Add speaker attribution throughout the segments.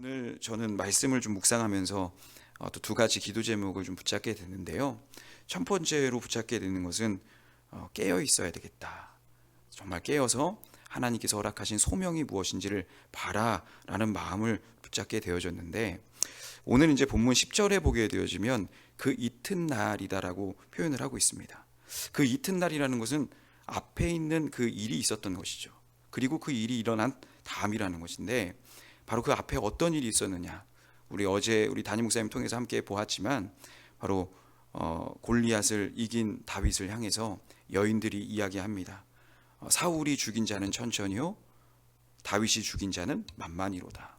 Speaker 1: 오늘 저는 말씀을 좀 묵상하면서 또 두 가지 기도 제목을 좀 붙잡게 됐는데요. 첫 번째로 붙잡게 되는 것은 깨어 있어야 되겠다. 정말 깨어서 하나님께서 허락하신 소명이 무엇인지를 봐라라는 마음을 붙잡게 되어졌는데, 오늘 이제 본문 10절에 보게 되어지면 그 이튿날이다라고 표현을 하고 있습니다. 그 이튿날이라는 것은 앞에 있는 그 일이 있었던 것이죠. 그리고 그 일이 일어난 다음이라는 것인데, 바로 그 앞에 어떤 일이 있었느냐, 우리 어제 우리 담임 목사님 통해서 함께 보았지만, 바로 골리앗을 이긴 다윗을 향해서 여인들이 이야기합니다. 사울이 죽인 자는 천천히요, 다윗이 죽인 자는 만만히로다.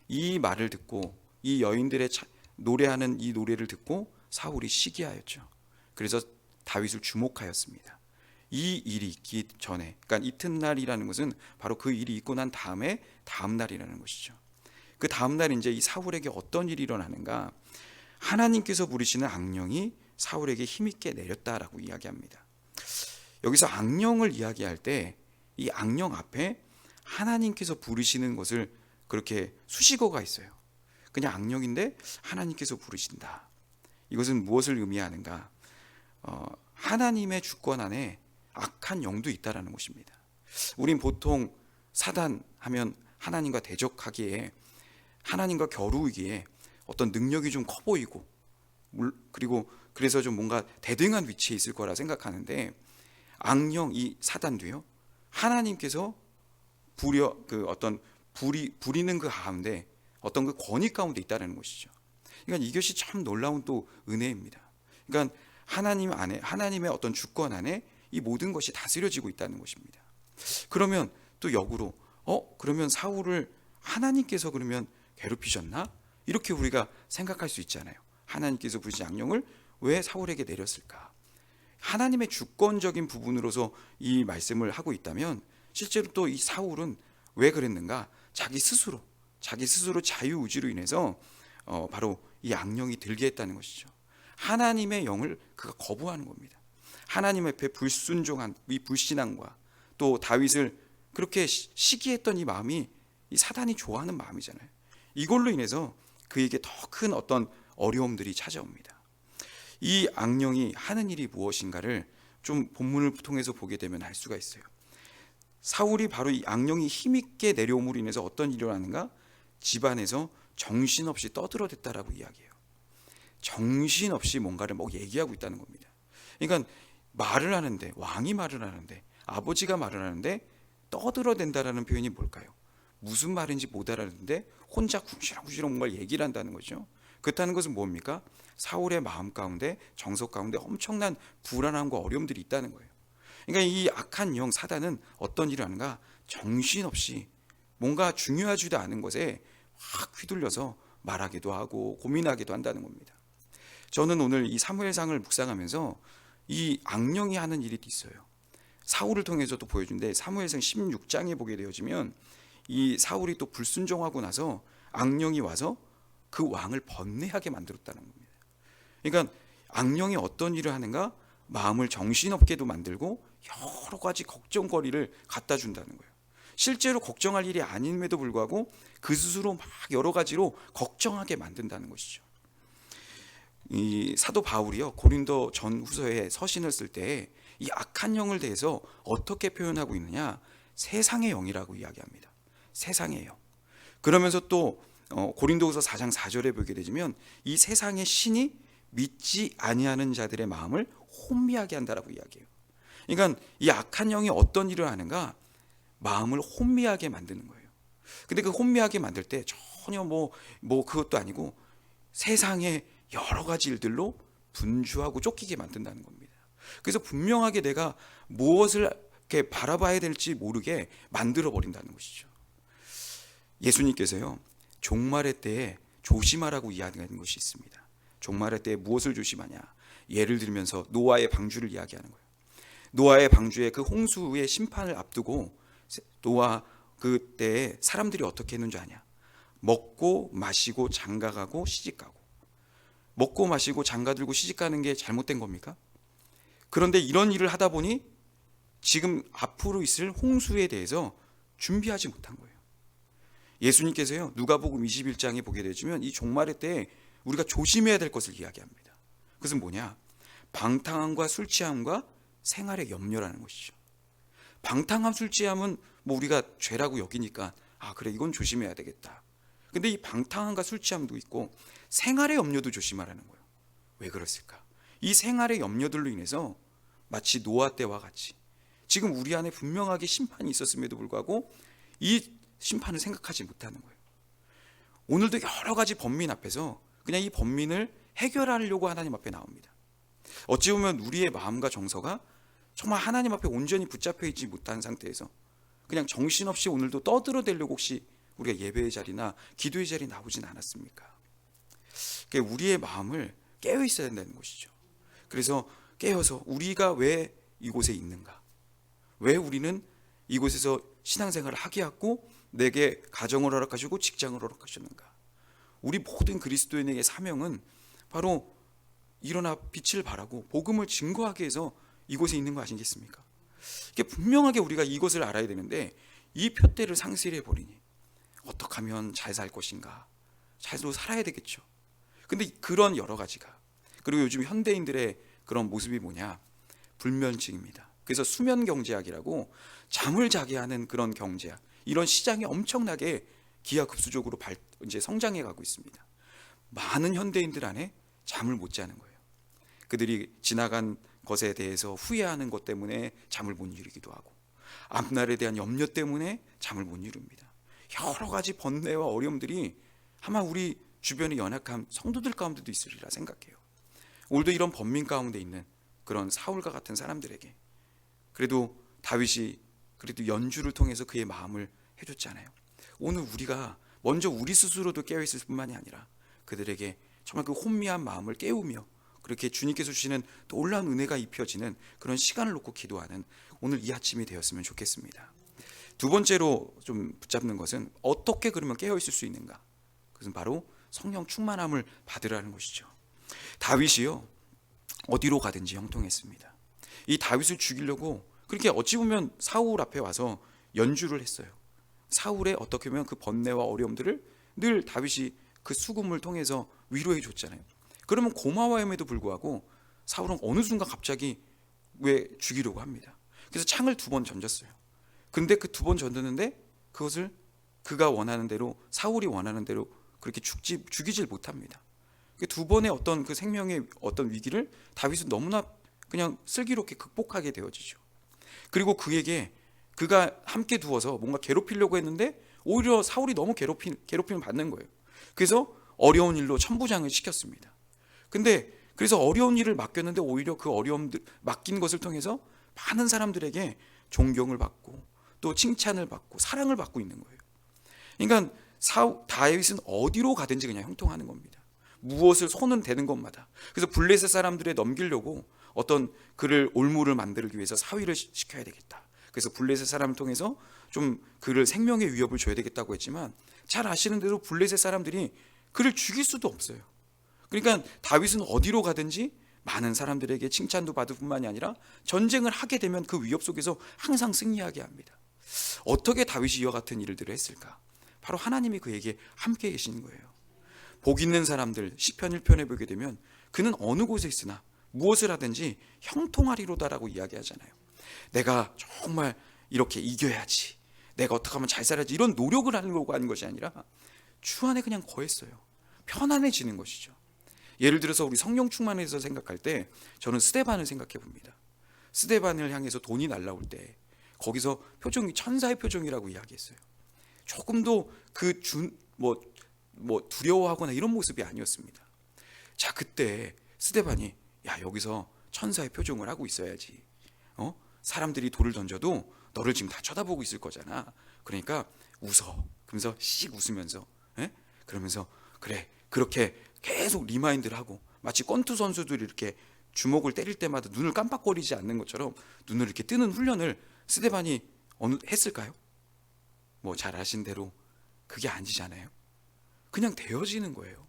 Speaker 1: 이 말을 듣고, 이 여인들의 노래하는 이 노래를 듣고 사울이 시기하였죠. 그래서 다윗을 주목하였습니다. 이 일이 있기 전에, 그러니까 이튿날이라는 것은 바로 그 일이 있고 난 다음에 다음 날이라는 것이죠. 그 다음 날 이제 이 사울에게 어떤 일이 일어나는가? 하나님께서 부르시는 악령이 사울에게 힘있게 내렸다라고 이야기합니다. 여기서 악령을 이야기할 때 이 악령 앞에 하나님께서 부르시는 것을 그렇게 수식어가 있어요. 그냥 악령인데 하나님께서 부르신다. 이것은 무엇을 의미하는가? 하나님의 주권 안에 악한 영도 있다라는 것입니다. 우린 보통 사단 하면 하나님과 대적하기에, 하나님과 겨루기에 어떤 능력이 좀 커 보이고, 그리고 그래서 좀 뭔가 대등한 위치에 있을 거라 생각하는데, 악령, 이 사단도요, 하나님께서 부리는 그 가운데, 어떤 그 권위 가운데 있다는 것이죠. 그러니까 이것이 참 놀라운 또 은혜입니다. 그러니까 하나님 안에, 하나님의 어떤 주권 안에 이 모든 것이 다스려지고 있다는 것입니다. 그러면 또 역으로 그러면 사울을 하나님께서 그러면 괴롭히셨나? 이렇게 우리가 생각할 수 있잖아요. 하나님께서 부르신 악령을 왜 사울에게 내렸을까? 하나님의 주권적인 부분으로서 이 말씀을 하고 있다면, 실제로 또 이 사울은 왜 그랬는가? 자기 스스로 자유의지로 인해서 바로 이 악령이 들게 했다는 것이죠. 하나님의 영을 그가 거부하는 겁니다. 하나님 앞에 불순종한 이 불신앙과, 또 다윗을 그렇게 시기했던 이 마음이 이 사단이 좋아하는 마음이잖아요. 이걸로 인해서 그에게 더 큰 어떤 어려움들이 찾아옵니다. 이 악령이 하는 일이 무엇인가를 좀 본문을 통해서 보게 되면 알 수가 있어요. 사울이 바로 이 악령이 힘있게 내려옴으로 인해서 어떤 일이 일어나는가? 집안에서 정신없이 떠들어댔다라고 이야기해요. 정신없이 뭔가를 얘기하고 있다는 겁니다. 그러니까 말을 하는데, 왕이 말을 하는데, 아버지가 말을 하는데 떠들어댄다라는 표현이 뭘까요? 무슨 말인지 못 알아듣는데 혼자 궁시렁궁시렁 뭔가 얘기를 한다는 거죠. 그렇다는 것은 뭡니까? 사울의 마음 가운데, 정석 가운데 엄청난 불안함과 어려움들이 있다는 거예요. 그러니까 이 악한 영 사단은 어떤 일을 하는가? 정신없이 뭔가 중요하지도 않은 것에 확 휘둘려서 말하기도 하고 고민하기도 한다는 겁니다. 저는 오늘 이 사무엘상을 묵상하면서 이 악령이 하는 일이 있어요. 사울을 통해서도 보여준데, 사무엘상 16장에 보게 되어지면 이 사울이 또 불순종하고 나서 악령이 와서 그 왕을 번뇌하게 만들었다는 겁니다. 그러니까 악령이 어떤 일을 하는가? 마음을 정신없게도 만들고 여러 가지 걱정거리를 갖다 준다는 거예요. 실제로 걱정할 일이 아님에도 불구하고 그 스스로 막 여러 가지로 걱정하게 만든다는 것이죠. 이 사도 바울이요, 고린도 전후서에 서신을 쓸 때 이 악한 영을 대해서 어떻게 표현하고 있느냐? 세상의 영이라고 이야기합니다. 세상의 영. 그러면서 또 고린도후서 4장 4절에 보게 되면 이 세상의 신이 믿지 아니하는 자들의 마음을 혼미하게 한다라고 이야기해요. 그러니까 이 악한 영이 어떤 일을 하는가? 마음을 혼미하게 만드는 거예요. 근데 그 혼미하게 만들 때 전혀 그것도 아니고 세상의 여러 가지 일들로 분주하고 쫓기게 만든다는 겁니다. 그래서 분명하게 내가 무엇을 이렇게 바라봐야 될지 모르게 만들어 버린다는 것이죠. 예수님께서요, 종말의 때에 조심하라고 이야기하는 것이 있습니다. 종말의 때에 무엇을 조심하냐? 예를 들면서 노아의 방주를 이야기하는 거예요. 노아의 방주에 그 홍수의 심판을 앞두고 노아 그때에 사람들이 어떻게 했는지 아냐? 먹고 마시고 장가가고 시집가고. 먹고 마시고 장가들고 시집가는 게 잘못된 겁니까? 그런데 이런 일을 하다 보니 지금 앞으로 있을 홍수에 대해서 준비하지 못한 거예요. 예수님께서요 누가복음 21장에 보게 되시면 이 종말의 때에 우리가 조심해야 될 것을 이야기합니다. 그것은 뭐냐? 방탕함과 술 취함과 생활의 염려라는 것이죠. 방탕함, 술 취함은 뭐 우리가 죄라고 여기니까 그래 이건 조심해야 되겠다. 근데 이 방탕함과 술 취함도 있고 생활의 염려도 조심하라는 거예요. 왜 그랬을까? 이 생활의 염려들로 인해서 마치 노아 때와 같이 지금 우리 안에 분명하게 심판이 있었음에도 불구하고 이 심판을 생각하지 못하는 거예요. 오늘도 여러 가지 번민 앞에서 그냥 이 번민을 해결하려고 하나님 앞에 나옵니다. 어찌 보면 우리의 마음과 정서가 정말 하나님 앞에 온전히 붙잡혀 있지 못한 상태에서 그냥 정신없이 오늘도 떠들어대려고 혹시 우리가 예배의 자리나 기도의 자리에 나오진 않았습니까? 그러니까 우리의 마음을 깨어 있어야 된다는 것이죠. 그래서 깨어서 우리가 왜 이곳에 있는가? 왜 우리는 이곳에서 신앙생활을 하게 하고 내게 가정을 허락하시고 직장을 허락하셨는가? 우리 모든 그리스도인에게 사명은 바로 일어나 빛을 발하고 복음을 증거하기 위해서 이곳에 있는 거 아니겠습니까? 이게 분명하게 우리가 이것을 알아야 되는데 이 표대를 상실해 버리니 어떻게 하면 잘 살 것인가? 잘도 살아야 되겠죠. 근데 그런 여러 가지가 그리고 요즘 현대인들의 그런 모습이 뭐냐? 불면증입니다. 그래서 수면 경제학이라고 잠을 자게 하는 그런 경제학, 이런 시장이 엄청나게 기하급수적으로 이제 성장해 가고 있습니다. 많은 현대인들 안에 잠을 못 자는 거예요. 그들이 지나간 것에 대해서 후회하는 것 때문에 잠을 못 이루기도 하고 앞날에 대한 염려 때문에 잠을 못 이룹니다. 여러 가지 번뇌와 어려움들이 아마 우리 주변의 연약한 성도들 가운데도 있으리라 생각해요. 오늘도 이런 번민 가운데 있는 그런 사울과 같은 사람들에게 그래도 다윗이 그래도 연주를 통해서 그의 마음을 해줬잖아요. 오늘 우리가 먼저 우리 스스로도 깨어있을 뿐만이 아니라 그들에게 정말 그 혼미한 마음을 깨우며 그렇게 주님께서 주시는 놀라운 은혜가 입혀지는 그런 시간을 놓고 기도하는 오늘 이 아침이 되었으면 좋겠습니다. 두 번째로 좀 붙잡는 것은 어떻게 그러면 깨어있을 수 있는가? 그것은 바로 성령 충만함을 받으라는 것이죠. 다윗이요 어디로 가든지 형통했습니다. 이 다윗을 죽이려고 그렇게 어찌 보면 사울 앞에 와서 연주를 했어요. 사울의 어떻게 보면 그 번뇌와 어려움들을 늘 다윗이 그 수금을 통해서 위로해 줬잖아요. 그러면 고마워함에도 불구하고 사울은 어느 순간 갑자기 왜 죽이려고 합니다. 그래서 창을 2번 던졌어요. 근데 그 2번 던졌는데 그것을 그가 원하는 대로 사울이 원하는 대로 그렇게 죽이질 못합니다. 그 2번의 어떤 그 생명의 어떤 위기를 다윗은 너무나 그냥 슬기롭게 극복하게 되어지죠. 그리고 그에게 그가 함께 두어서 뭔가 괴롭히려고 했는데 오히려 사울이 너무 괴롭힘을 받는 거예요. 그래서 어려운 일로 천부장을 시켰습니다. 근데 그래서 어려운 일을 맡겼는데 오히려 그 어려움들 맡긴 것을 통해서 많은 사람들에게 존경을 받고 또 칭찬을 받고 사랑을 받고 있는 거예요. 그러니까 다윗은 어디로 가든지 그냥 형통하는 겁니다. 무엇을 손은 대는 것마다. 그래서 블레셋 사람들에 넘기려고 어떤 그를 올무를 만들기 위해서 사위를 시켜야 되겠다. 그래서 블레셋 사람을 통해서 좀 그를 생명의 위협을 줘야 되겠다고 했지만 잘 아시는 대로 블레셋 사람들이 그를 죽일 수도 없어요. 그러니까 다윗은 어디로 가든지 많은 사람들에게 칭찬도 받을 뿐만이 아니라 전쟁을 하게 되면 그 위협 속에서 항상 승리하게 합니다. 어떻게 다윗이 이와 같은 일들을 했을까? 바로 하나님이 그에게 함께 계신 거예요. 복 있는 사람들 시편 1편에 보게 되면 그는 어느 곳에 있으나 무엇을 하든지 형통하리로다라고 이야기하잖아요. 내가 정말 이렇게 이겨야지, 내가 어떻게 하면 잘 살아야지 이런 노력을 하려고 하는 것이 아니라 주 안에 그냥 거했어요. 편안해지는 것이죠. 예를 들어서 우리 성령 충만해서 생각할 때 저는 스데반을 생각해 봅니다. 스데반을 향해서 돈이 날라올 때 거기서 표정이 천사의 표정이라고 이야기했어요. 조금도 두려워하거나 이런 모습이 아니었습니다. 자, 그때 스데반이 여기서 천사의 표정을 하고 있어야지. 사람들이 돌을 던져도 너를 지금 다 쳐다보고 있을 거잖아. 그러니까 웃어. 그러면서 씩 웃으면서 그러면서 그래 그렇게 계속 리마인드를 하고 마치 권투 선수들이 이렇게 주먹을 때릴 때마다 눈을 깜빡거리지 않는 것처럼 눈을 이렇게 뜨는 훈련을 스데반이 했을까요? 뭐 잘 아신 대로 그게 아니잖아요. 그냥 되어지는 거예요.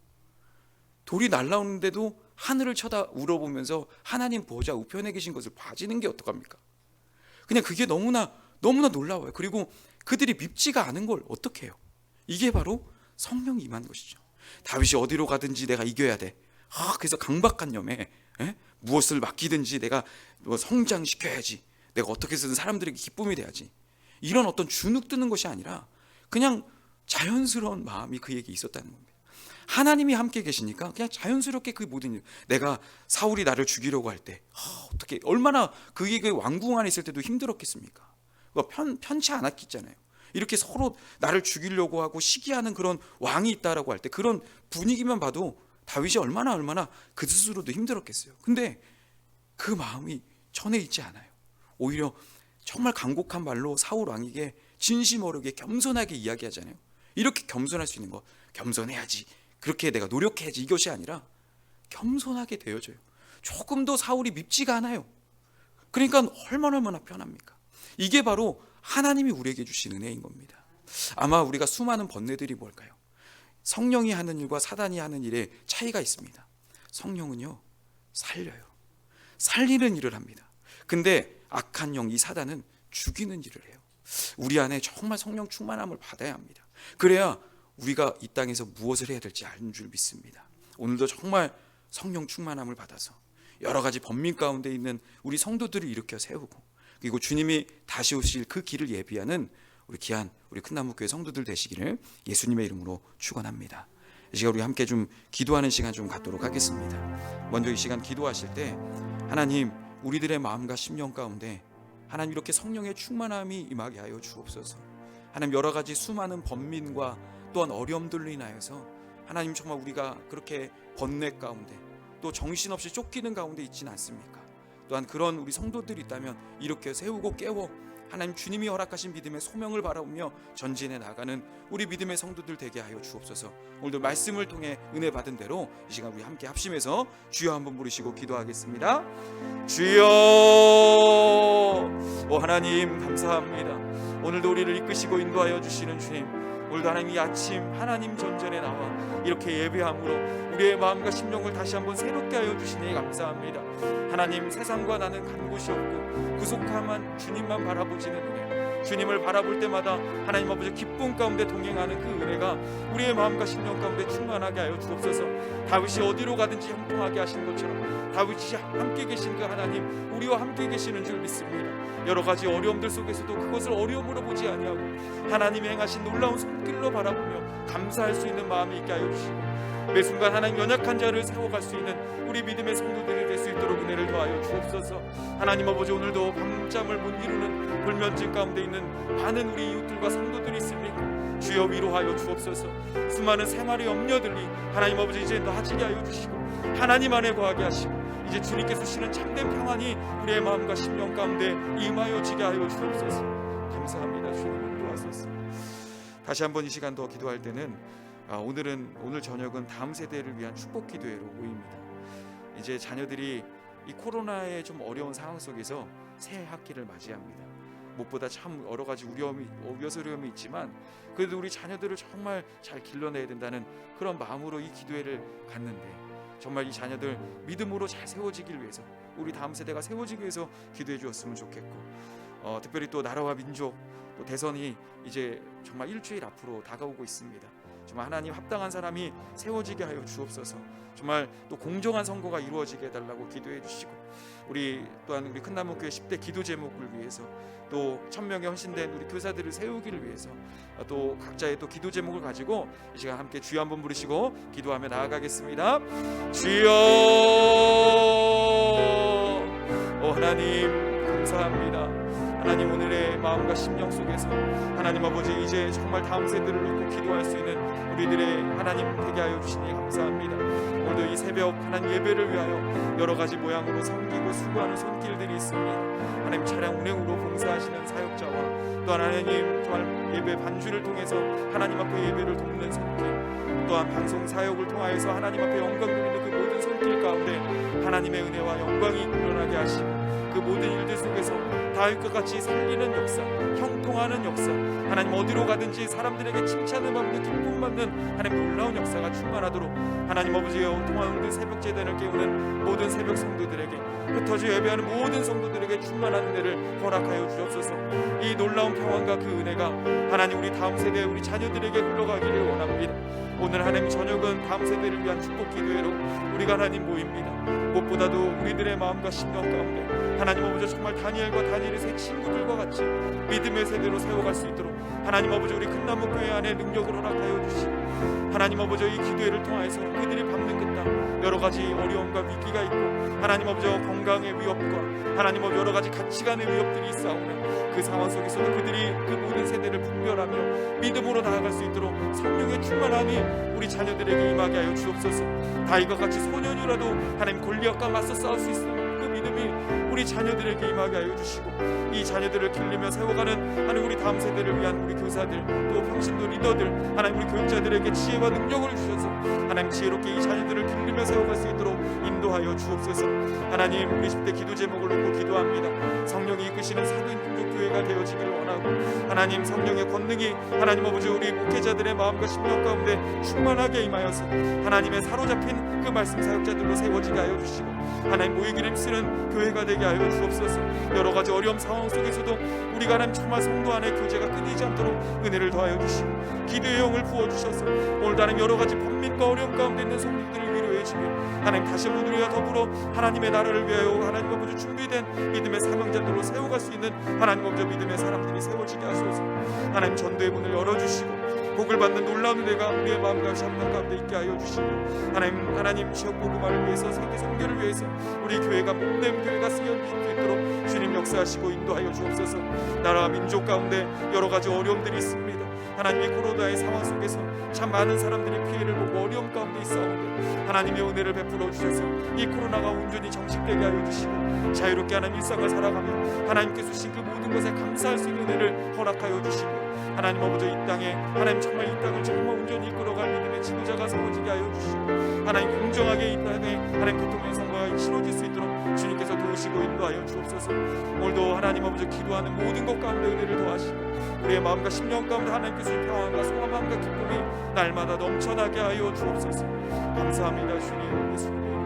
Speaker 1: 돌이 날라오는데도 하늘을 쳐다 울어보면서 하나님 보호자 우편에 계신 것을 봐지는 게 어떡합니까? 그냥 그게 너무나 놀라워요. 그리고 그들이 밉지가 않은 걸 어떻게 해요? 이게 바로 성령이 임한 것이죠. 다윗이 어디로 가든지 내가 이겨야 돼. 그래서 강박관념에 무엇을 맡기든지 내가 성장시켜야지. 내가 어떻게 해서든 사람들에게 기쁨이 돼야지. 이런 어떤 주눅 드는 것이 아니라 그냥 자연스러운 마음이 그에게 있었다는 겁니다. 하나님이 함께 계시니까 그냥 자연스럽게 그 모든 일, 내가 사울이 나를 죽이려고 할 때 어떻게 얼마나 그게 왕궁 안에 있을 때도 힘들었겠습니까? 편치 않았겠잖아요. 이렇게 서로 나를 죽이려고 하고 시기하는 그런 왕이 있다라고 할 때 그런 분위기만 봐도 다윗이 얼마나 그 스스로도 힘들었겠어요. 근데 그 마음이 전에 있지 않아요. 오히려 정말 간곡한 말로 사울 왕에게 진심 어리게 겸손하게 이야기하잖아요. 이렇게 겸손할 수 있는 것, 겸손해야지, 그렇게 내가 노력해야지, 이것이 아니라 겸손하게 되어져요. 조금도 사울이 밉지가 않아요. 그러니까 얼마나 편합니까? 이게 바로 하나님이 우리에게 주신 은혜인 겁니다. 아마 우리가 수많은 번뇌들이 뭘까요? 성령이 하는 일과 사단이 하는 일에 차이가 있습니다. 성령은요, 살려요. 살리는 일을 합니다. 근데 악한 영, 이 사단은 죽이는 일을 해요. 우리 안에 정말 성령 충만함을 받아야 합니다. 그래야 우리가 이 땅에서 무엇을 해야 될지 아는 줄 믿습니다. 오늘도 정말 성령 충만함을 받아서 여러 가지 번민 가운데 있는 우리 성도들을 일으켜 세우고, 그리고 주님이 다시 오실 그 길을 예비하는 우리 귀한 우리 큰나무교회 성도들 되시기를 예수님의 이름으로 축원합니다. 이 시간 우리 함께 좀 기도하는 시간 좀 갖도록 하겠습니다. 먼저 이 시간 기도하실 때 하나님, 우리들의 마음과 심령 가운데 하나님 이렇게 성령의 충만함이 임하게 하여 주옵소서. 하나님, 여러 가지 수많은 번민과 또한 어려움들로 인하여서 하나님 정말 우리가 그렇게 번뇌 가운데 또 정신없이 쫓기는 가운데 있지는 않습니까? 또한 그런 우리 성도들이 있다면 이렇게 세우고 깨워 하나님 주님이 허락하신 믿음의 소명을 바라보며 전진해 나가는 우리 믿음의 성도들 되게 하여 주옵소서. 오늘도 말씀을 통해 은혜 받은 대로 이 시간 우리 함께 합심해서 주여 한번 부르시고 기도하겠습니다. 주여, 오 하나님 감사합니다. 오늘도 우리를 이끄시고 인도하여 주시는 주님, 오늘도 하나님 이 아침 하나님 전전에 나와 이렇게 예배함으로 우리의 마음과 심령을 다시 한번 새롭게 하여 주시니 감사합니다. 하나님, 세상과 나는 간 곳이 없고 구속함한 주님만 바라보지는 은혜, 주님을 바라볼 때마다 하나님 아버지 기쁨 가운데 동행하는 그 은혜가 우리의 마음과 심령 가운데 충만하게 하여 주옵소서. 다윗이 어디로 가든지 형통하게 하신 것처럼 다윗이 함께 계신 그 하나님, 우리와 함께 계시는 줄 믿습니다. 여러 가지 어려움들 속에서도 그것을 어려움으로 보지 아니하고 하나님이 행하신 놀라운 손길로 바라보며 감사할 수 있는 마음이 있게 하여 주시고, 매 순간 하나님 연약한 자를 세워갈 수 있는 우리 믿음의 성도들이 될 수 있도록 은혜를 더하여 주옵소서. 하나님 아버지, 오늘도 밤잠을 못 이루는 불면증 가운데 있는 많은 우리 이웃들과 성도들이 있습니까? 주여 위로하여 주옵소서. 수많은 생활의 염려들이 하나님 아버지 이제 놔지게 하여 주시고 하나님 안에 거하게 하시고 이제 주님께서 주시는 참된 평안이 우리의 마음과 심령 가운데 임하여 지게 하여 주옵소서. 감사합니다. 주님 인도하소서. 다시 한번 이 시간 더 기도할 때는 오늘 저녁은 다음 세대를 위한 축복 기도회로 모입니다. 이제 자녀들이 이 코로나의 좀 어려운 상황 속에서 새 학기를 맞이합니다. 무엇보다 참 여러 가지 우려스러움이 있지만 그래도 우리 자녀들을 정말 잘 길러내야 된다는 그런 마음으로 이 기도회를 갖는데, 정말 이 자녀들 믿음으로 잘 세워지길 위해서, 우리 다음 세대가 세워지기 위해서 기도해 주었으면 좋겠고, 특별히 또 나라와 민족, 또 대선이 이제 정말 일주일 앞으로 다가오고 있습니다. 정말 하나님, 합당한 사람이 세워지게 하여 주옵소서. 정말 또 공정한 선거가 이루어지게 해달라고 기도해 주시고, 우리 또한 우리 큰나무교회 10대 기도 제목을 위해서, 또 1000명의 헌신된 우리 교사들을 세우기를 위해서 또 각자의 또 기도 제목을 가지고 이 시간 함께 주여 한번 부르시고 기도하며 나아가겠습니다. 주여, 하나님 감사합니다. 하나님, 오늘의 마음과 심령 속에서 하나님 아버지 이제 정말 다음 세대를 놓고 기도할 수 있는 우리들의 하나님 되게 하여 주시니 감사합니다. 오늘도 이 새벽 하나님 예배를 위하여 여러 가지 모양으로 섬기고 수고하는 손길들이 있습니다. 하나님, 차량 운행으로 봉사하시는 사역자와 또 하나님 정말 예배 반주를 통해서 하나님 앞에 예배를 돕는 손길, 또한 방송 사역을 통하여서 하나님 앞에 영광 돌리는 그 모든 손길 가운데 하나님의 은혜와 영광이 일어나게 하시고 그 모든 일들 속에서
Speaker 2: 다윗과 같이 살리는 역사, 형통하는 역사, 하나님 어디로 가든지 사람들에게 칭찬을 받는 기쁨 받는 하나님 놀라운 역사가 충만하도록 하나님 아버지여 동안운드 새벽 제단을 깨우는 모든 새벽 성도들에게 흩어져 예배하는 모든 성도들에게 충만한 은혜를 허락하여 주옵소서. 이 놀라운 평안과 그 은혜가 하나님 우리 다음 세대 우리 자녀들에게 흘러가기를 원합니다. 오늘 하나님 저녁은 다음 세대를 위한 축복 기도회로 우리가 하나님 모입니다. 무엇보다도 우리들의 마음과 심령 가운데 하나님 아버지 정말 다니엘의 새 친구들과 같이 믿음의 세대로 세워갈 수 있도록 하나님 아버지 우리 큰나무 교회 안에 능력을 허락하여 주시고 하나님 아버지 이 기도회를 통해서 그들이 밟는 끝날 여러 가지 어려움과 위기가 있고 하나님 아버지 건강의 위협과 하나님 아버지 여러 가지 가치관의 위협들이 있사오나 그 상황 속에서도 그들이 그 모든 세대를 분별하며 믿음으로 나아갈 수 있도록 성령의 충만함이 우리 자녀들에게 임하게 하여 주옵소서. 다윗과 같이 소년이라도 하나님 골리앗과 맞서 싸울 수 있는 그 믿음이 우리 자녀들에게 임하게 하여 주시고 이 자녀들을 길르며 세워가는 하나님 우리 다음 세대를 위한 우리 교사들 또 평신도 리더들 하나님 우리 교육자들에게 지혜와 능력을 주셔서 하나님 지혜롭게 이 자녀들을 길르며 세워갈 수 있도록 인도하여 주옵소서. 하나님 우리 10대 기도 제목을 놓고 기도합니다. 성령이 이끄시는 사도인 종족교회가 되어지기를 원하고 하나님 성령의 권능이 하나님 아버지 우리 목회자들의 마음과 심령 가운데 충만하게 임하여서 하나님의 사로잡힌 그 말씀 사역자들로 세워지게 하여 주시고 하나님 모이기를 힘쓰는 교회가 되게 하여 주옵소서. 여러 가지 어려움 상황 속에서도 우리가 하나님 정말 성도 안에 교제가 끊이지 않도록 은혜를 더하여 주시고 기도의 영을 부어주셔서 오늘도 하나님 여러 가지 번민과 어려움 가운데 있는 성도들을 위로해 주며 하나님 다시 한번 우리와 더불어 하나님의 나라를 위하여 하나님 아버지 준비된 믿음의 사명자들로 세워갈 수 있는 하나님 아버지 믿음의 사람들이 세워지게 하소서. 하나님 전도의 문을 열어주시고 복을 받는 놀라운 은혜가 우리의 마음과 심령 가운데 있게 하여 주시고 하나님 지역 복음화를 위해서 세계 선교를 위해서 우리 교회가 몸된 교회가 쓰여질 수 있도록 주님 역사하시고 인도하여 주옵소서. 나라와 민족 가운데 여러 가지 어려움들이 있습니다. 하나님이 코로나의 상황 속에서 참 많은 사람들이 피해를 보고 어려움 가운데 있사오는데 하나님의 은혜를 베풀어 주셔서 이 코로나가 온전히 정식되게 하여 주시고 자유롭게 하나님 일상을 살아가며 하나님께서 주신 그 모든 것에 감사할 수 있는 은혜를 허락하여 주시고 하나님 아버지 이 땅에 하나님 정말 이 땅을 정말 온전히 이끌어갈 믿음의 지도자가 세워지게 하여 주시고 하나님 공정하게 이 땅에 하나님 대통령 선거가 치러질 수 있도록 주님께서 도우시고 인도하여 주옵소서. 오늘도 하나님 아버지 기도하는 모든 것 가운데 은혜를 더하시고 우리의 마음과 심령 가운데 하나님께서 평안과 소망과 기쁨이 날마다 넘쳐나게 하여 주옵소서. 감사합니다 주님. 예수님